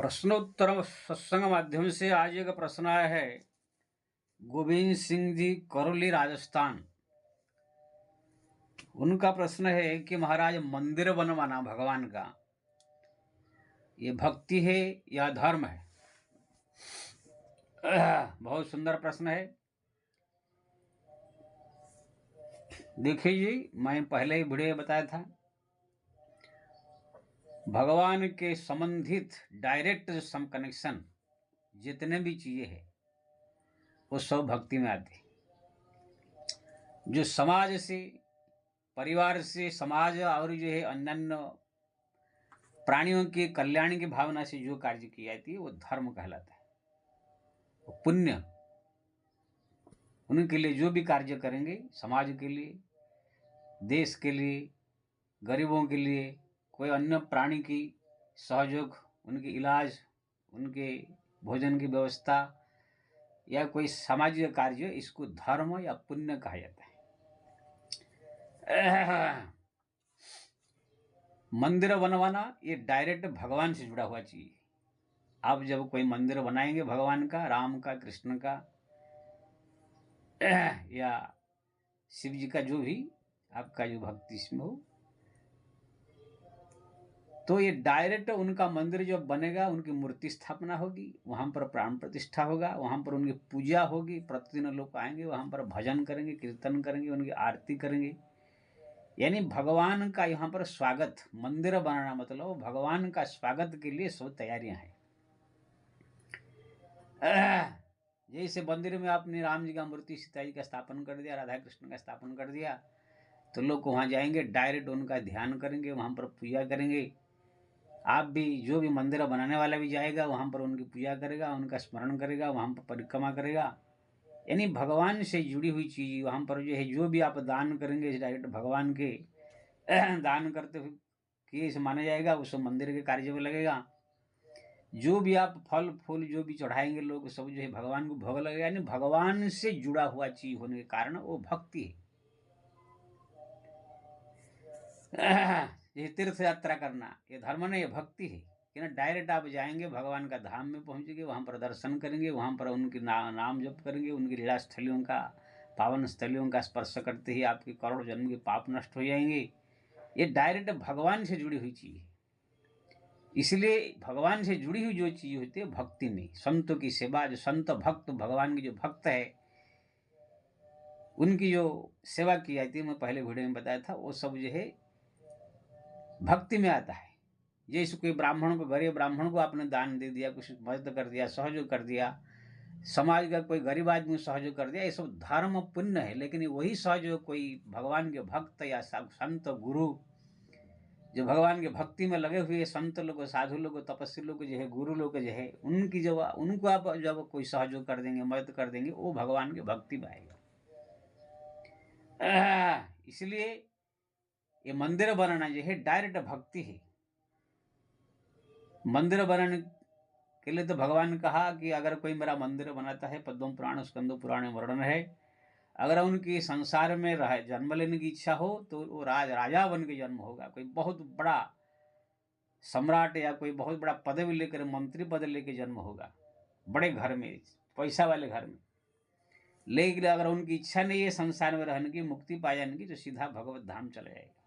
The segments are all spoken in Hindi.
प्रश्नोत्तर सत्संग माध्यम से आज एक प्रश्न आया है। गोविंद सिंह जी, करौली, राजस्थान। उनका प्रश्न है कि महाराज, मंदिर बनवाना भगवान का ये भक्ति है या धर्म है? बहुत सुंदर प्रश्न है। देखिए जी, मैं पहले ही वीडियो में बताया था, भगवान के संबंधित डायरेक्ट सम कनेक्शन जितने भी चीजें हैं वो सब भक्ति में आते हैं। जो समाज से, परिवार से, समाज और जो है अन्य प्राणियों के कल्याण की भावना से जो कार्य की जाती है वो धर्म कहलाता है। वो पुण्य, उनके लिए जो भी कार्य करेंगे, समाज के लिए, देश के लिए, गरीबों के लिए, कोई अन्य प्राणी की सहयोग, उनके इलाज, उनके भोजन की व्यवस्था या कोई सामाजिक कार्य, इसको धर्म या पुण्य कहा जाता है। मंदिर बनवाना ये डायरेक्ट भगवान से जुड़ा हुआ चीज है। आप जब कोई मंदिर बनाएंगे भगवान का, राम का, कृष्ण का या शिव जी का, जो भी आपका जो भक्ति इसमें हो, तो ये डायरेक्ट उनका मंदिर जब बनेगा, उनकी मूर्ति स्थापना होगी, वहां पर प्राण प्रतिष्ठा होगा, वहां पर उनकी पूजा होगी, प्रतिदिन लोग आएंगे, वहां पर भजन करेंगे, कीर्तन करेंगे, उनकी आरती करेंगे। यानी भगवान का यहाँ पर स्वागत, मंदिर बनाना मतलब भगवान का स्वागत के लिए सब तैयारियां हैं। जैसे मंदिर में आपने राम जी का मूर्ति, सीता जी का स्थापन कर दिया, राधा कृष्ण का स्थापन कर दिया, तो लोग वहां जाएंगे, डायरेक्ट उनका ध्यान करेंगे, वहां पर पूजा करेंगे। आप भी, जो भी मंदिर बनाने वाला भी जाएगा वहां पर उनकी पूजा करेगा, उनका स्मरण करेगा, वहां पर परिक्रमा करेगा। यानी भगवान से जुड़ी हुई चीज वहां पर जो है, जो भी आप दान करेंगे डायरेक्ट भगवान के दान करते हुए केस माना जाएगा, उस मंदिर के कार्य में लगेगा। जो भी आप फल फूल जो भी चढ़ाएंगे लोग, सब जो है भगवान को भोग लगेगा। यानी भगवान से जुड़ा हुआ चीज होने के कारण वो भक्ति है। ये तीर्थ यात्रा करना ये धर्म नहीं, ये भक्ति है कि ना। डायरेक्ट आप जाएंगे, भगवान का धाम में पहुंचेंगे, वहां पर दर्शन करेंगे, वहां पर उनके नाम जप करेंगे, उनकी लीला स्थलियों का, पावन स्थलियों का स्पर्श करते ही आपके करोड़ जन्म के पाप नष्ट हो जाएंगे। ये डायरेक्ट भगवान से जुड़ी हुई चीज है। इसलिए भगवान से जुड़ी हुई जो चीज होती है भक्ति में, संतों की सेवा, जो संत भक्त, भगवान के जो भक्त है उनकी जो सेवा की जाती है, मैं पहले वीडियो में बताया था, वो सब जो है भक्ति में आता है। जैसे कोई ब्राह्मण को, गरीब ब्राह्मण को आपने दान दे दिया, कुछ मदद कर दिया, सहयोग कर दिया, समाज का कोई गरीब आदमी को सहयोग कर दिया, ये सब धर्म पुण्य है। लेकिन वही सहयोग कोई भगवान के भक्त या संत गुरु, जो भगवान के भक्ति में लगे हुए संत लोग, साधु लोग, तपस्वी लोग जो है, गुरु लोग जो है, उनकी जब उनको आप जब कोई सहयोग कर देंगे, मदद कर देंगे, वो भगवान के भक्ति में आएगा। इसलिए ये मंदिर बनाना जो है डायरेक्ट भक्ति है। मंदिर बनाने के लिए तो भगवान ने कहा कि अगर कोई मेरा मंदिर बनाता है, पद्म पुराण स्कंद पुराण में वर्णन है, अगर उनकी संसार में जन्म लेने की इच्छा हो तो वो राजा बन के जन्म होगा। कोई बहुत बड़ा सम्राट या कोई बहुत बड़ा पदवी लेकर, मंत्री पद लेके जन्म होगा, बड़े घर में, पैसा वाले घर में। लेकिन अगर उनकी इच्छा नहीं है संसार में रहने की, मुक्ति पा जाने की, तो सीधा भगवत धाम चले जाएगा।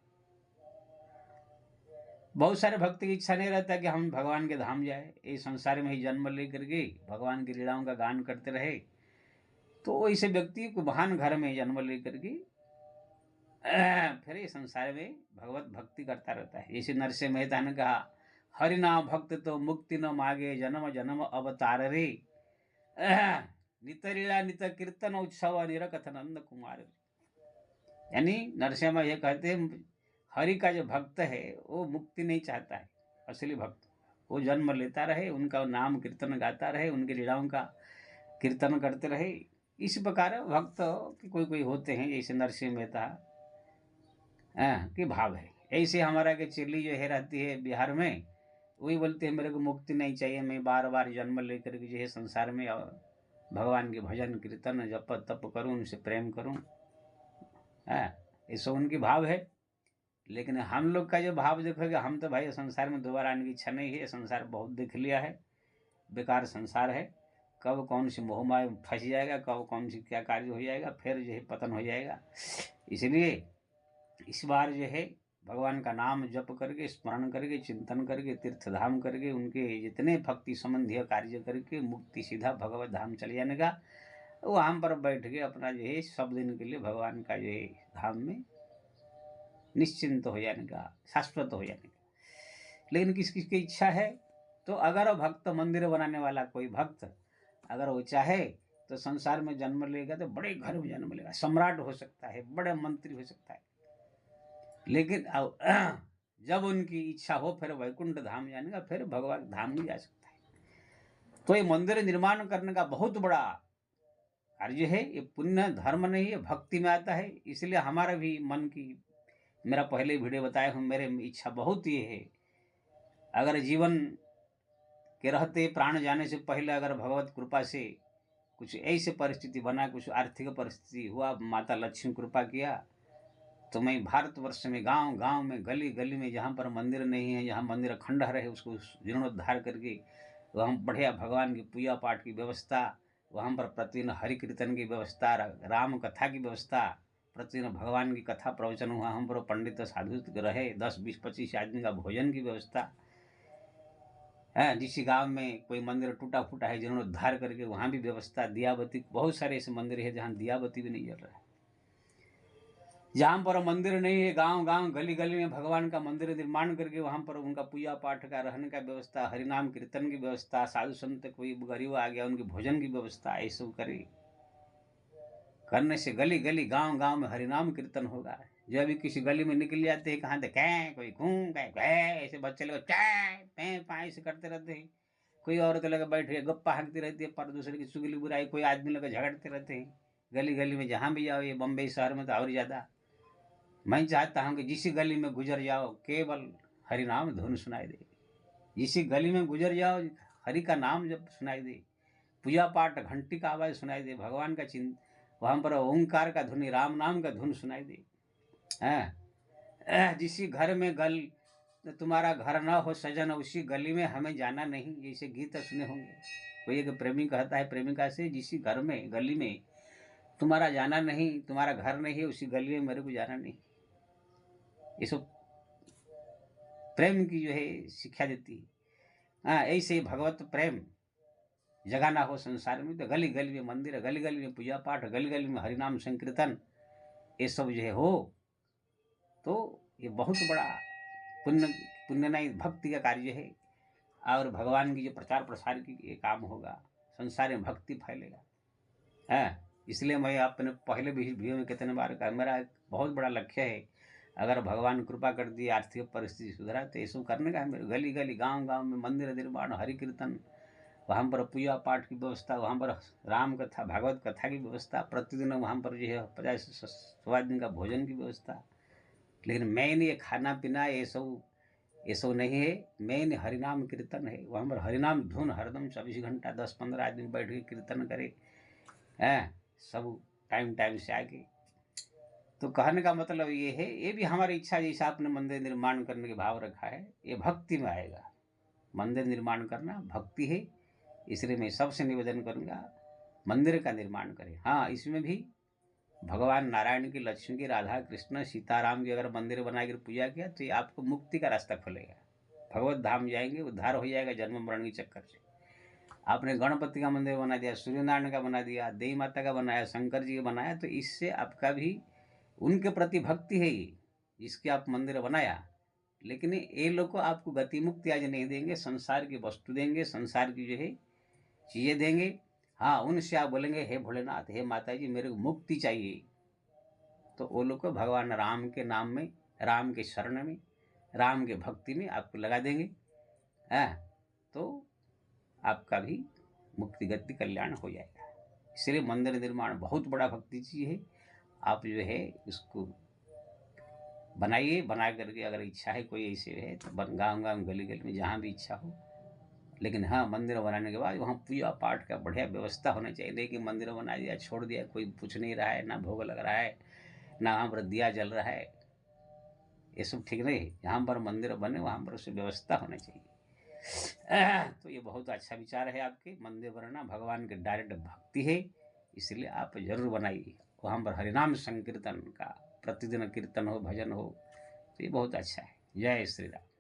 बहुत सारे भक्त की इच्छा नहीं रहता कि हम भगवान के धाम जाए, ये संसार में ही जन्म लेकर के भगवान की लीलाओं का गान करते रहे। तो ऐसे व्यक्ति को महान घर में जन्म लेकर के फिर ये संसार में भगवत भक्ति करता रहता है। जैसे नरसिंह मेहता ने कहा, हरि नाम भक्त तो मुक्ति न मागे, जन्म जन्म अवतार रे, नित लीला नित कीर्तन उत्सव निरकथन नंद कुमार। यानी नरसिम्हा ये कहते हैं, हरि का जो भक्त है वो मुक्ति नहीं चाहता है। असली भक्त वो जन्म लेता रहे, उनका नाम कीर्तन गाता रहे, उनकी लीलाओं का कीर्तन करते रहे। इस प्रकार भक्त कि कोई कोई होते हैं, जैसे नरसिंह मेहता के भाव है। ऐसे हमारा के चिल्ली जो है रहती है बिहार में, वही बोलते हैं मेरे को मुक्ति नहीं चाहिए, मैं बार बार जन्म लेकर के जो है संसार में भगवान के भजन कीर्तन जप तप करूं, उनसे प्रेम करूं। ऐसा उनकी भाव है। लेकिन हम लोग का जो भाव देखोगे, हम तो भाई संसार में दोबारा आने की इच्छा नहीं है, संसार बहुत देख लिया है, बेकार संसार है, कब कौन सी मोह माया में फंस जाएगा, कब कौन सी क्या कार्य हो जाएगा, फिर जो है पतन हो जाएगा। इसलिए इस बार जो है भगवान का नाम जप करके, स्मरण करके, चिंतन करके, तीर्थ धाम करके, उनके जितने भक्ति संबंधी कार्य करके मुक्ति सीधा भगवत धाम चले जाने का, वहाँ पर बैठ के अपना जो है सब दिन के लिए भगवान का जो है धाम में निश्चिंत हो जाने का, शाश्वत हो जाने का। लेकिन किस किस की इच्छा है, तो अगर भक्त मंदिर बनाने वाला कोई भक्त अगर वो चाहे तो संसार में जन्म लेगा, तो बड़े घर में जन्म लेगा, सम्राट हो सकता है, बड़े मंत्री हो सकता है, लेकिन जब उनकी इच्छा हो फिर वैकुंठ धाम जाने का, फिर भगवान धाम नहीं जा सकता है। तो ये मंदिर निर्माण करने का बहुत बड़ा कार्य है, ये पुण्य धर्म नहीं है, भक्ति में आता है। इसलिए हमारा भी मन की, मेरा पहले वीडियो बताया हूँ, मेरे इच्छा बहुत ये है, अगर जीवन के रहते प्राण जाने से पहले अगर भगवत कृपा से कुछ ऐसी परिस्थिति बना, कुछ आर्थिक परिस्थिति हुआ, माता लक्ष्मी कृपा किया, तो मैं भारतवर्ष में गांव गांव में, गली गली में, जहाँ पर मंदिर नहीं है, जहाँ मंदिर खंडहर है, उसको जीर्णोद्धार करके वहाँ बढ़िया भगवान की पूजा पाठ की व्यवस्था, वहाँ पर प्रतिदिन हरि कीर्तन की व्यवस्था, राम कथा की व्यवस्था, प्रतिदिन भगवान की कथा प्रवचन हुआ, हम पर पंडित साधु रहे, 10-20-25 आदमी का भोजन की व्यवस्था है। जिस गांव में कोई मंदिर टूटा फूटा है, जीर्णोद्धार करके वहाँ भी व्यवस्था, दियाबत्ती, बहुत सारे ऐसे मंदिर है जहाँ दियाबत्ती भी नहीं जल रहा है। जहाँ पर मंदिर नहीं है, गांव गांव गली गली में भगवान का मंदिर निर्माण करके वहाँ पर उनका पूजा पाठ का, रहने का व्यवस्था, हरिनाम कीर्तन की व्यवस्था, साधु संत कोई गरीब आ गया उनके भोजन की व्यवस्था, ये सब करे, करने से गली गली गांव गांव में हरिनाम कीर्तन होगा। जो अभी किसी गली में निकल जाते हैं, कहाँ कै कोई घूम कै, ऐसे बच्चे लोग चाय पे पाए से करते रहते हैं, कोई औरत लगे बैठे गप्पा हाँकती रहती है, पर दूसरे की चुगली बुराई, कोई आदमी लगे झगड़ते रहते हैं गली गली में। जहाँ भी जाओ, ये बम्बई शहर में तो और ज़्यादा। मैं चाहता हूँ कि जिस गली में गुजर जाओ केवल हरिनाम धुन सुनाई दे, जिस गली में गुजर जाओ हरि का नाम जब सुनाई दे, पूजा पाठ घंटी का आवाज़ सुनाई दे, भगवान का चिंत, वहाँ पर ओंकार का ध्वनि, राम नाम का धुन सुनाई दे। जिस घर में तुम्हारा घर न हो सजन, उसी गली में हमें जाना नहीं, जैसे गीत सुने होंगे। कोई एक प्रेमी कहता है प्रेमिका से, जिस घर में गली में तुम्हारा जाना नहीं, तुम्हारा घर नहीं है, उसी गली में मेरे को जाना नहीं। ये सब प्रेम की जो है शिक्षा देती है। ऐसे भगवत प्रेम जगाना हो संसार में, तो गली गली में मंदिर, गली गली में पूजा पाठ, गली गली में हरिनाम संकीर्तन, ये सब जो है हो, तो ये बहुत बड़ा पुण्य पुण्य नहीं, भक्ति का कार्य है। और भगवान की जो प्रचार प्रसार की ये काम होगा, संसार में भक्ति फैलेगा। है इसलिए मैं अपने पहले भी वीडियो में कितने बार कहा, मेरा एक बहुत बड़ा लक्ष्य है, अगर भगवान कृपा कर दी, आर्थिक परिस्थिति सुधरा, तो ये सब करने का है मेरे। गली गली गांव गांव में मंदिर निर्माण, हरि कीर्तन, वहाँ पर पूजा पाठ की व्यवस्था, वहाँ पर राम कथा भागवत कथा की व्यवस्था, प्रतिदिन वहाँ पर जो है 50-100 आदमी का भोजन की व्यवस्था। लेकिन मेन ये खाना पीना ये सब नहीं है, मेन हरिनाम कीर्तन है। वहाँ पर हरिनाम धुन हरदम 24 घंटा 10-15 आदमी बैठ के कीर्तन करे, हैं सब टाइम टाइम से आके। तो कहने का मतलब ये है, ये भी हमारी इच्छा, जैसा आपने मंदिर निर्माण करने के भाव रखा है, ये भक्ति में आएगा। मंदिर निर्माण करना भक्ति है, इसलिए मैं सबसे निवेदन करूँगा मंदिर का निर्माण करें। हाँ, इसमें भी भगवान नारायण की, लक्ष्मी की, राधा कृष्ण सीताराम की अगर मंदिर बनाकर पूजा किया, तो ये आपको मुक्ति का रास्ता खुलेगा, भगवत धाम जाएंगे, उद्धार हो जाएगा जन्म मरण के चक्कर से। आपने गणपति का मंदिर बना दिया, सूर्यनारायण का बना दिया, देवी माता का बनाया, शंकर जी का बनाया, तो इससे आपका भी उनके प्रति भक्ति है ये, जिसके आप मंदिर बनाया। लेकिन ये लोग को आपको गति मुक्ति आज नहीं देंगे, संसार की वस्तु देंगे, संसार की जो है चीज़ें देंगे। हाँ, उनसे आप बोलेंगे हे भोलेनाथ, हे माता जी, मेरे को मुक्ति चाहिए, तो वो लोग को भगवान राम के नाम में, राम के शरण में, राम के भक्ति में आपको लगा देंगे। तो आपका भी मुक्ति गति कल्याण हो जाएगा। इसलिए मंदिर निर्माण बहुत बड़ा भक्ति चीज़ है। आप जो है उसको बनाइए, बना करके अगर इच्छा है कोई ऐसे है तो गाँव गाँव गली गली में जहाँ भी इच्छा हो। लेकिन हाँ, मंदिर बनाने के बाद वहाँ पूजा पाठ का बढ़िया व्यवस्था होना चाहिए। नहीं कि मंदिर बना दिया छोड़ दिया, कोई पूछ नहीं रहा है, ना भोग लग रहा है, ना वहाँ पर दिया जल रहा है, ये सब ठीक नहीं है। जहाँ पर मंदिर बने वहाँ पर उसकी व्यवस्था होनी चाहिए। तो ये बहुत अच्छा विचार है आपके। मंदिर बनाना भगवान के डायरेक्ट भक्ति है, इसलिए आप जरूर बनाइए। वहाँ पर हरिनाम संकीर्तन का प्रतिदिन कीर्तन हो, भजन हो, तो ये बहुत अच्छा है। जय श्री राम।